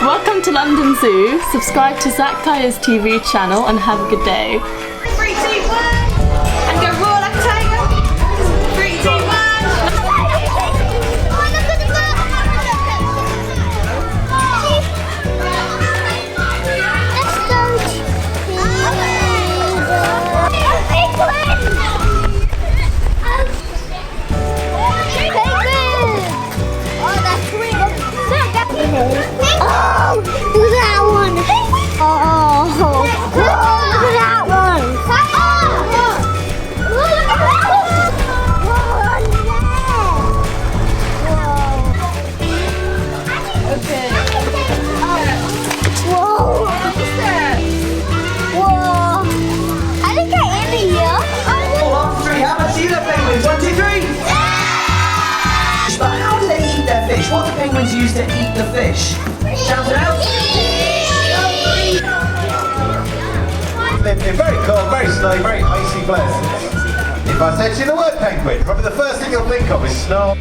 Welcome to London Zoo. Subscribe to Zach Tyer's TV channel and have a good day. 3, 2, 1, and go roar like a tiger. 3, 2, 1. Oh, look at that one. Oh, look at that one. Okay. Whoa. Whoa. I think I am here. 1, 3, how much eat the penguins? 1, 2, 3. But how do they eat their fish? What do penguins use to eat the fish? Shout it out. They're very cold, very slow, very icy blends. If I said to you the word penguin, probably the first thing you'll think of is snow.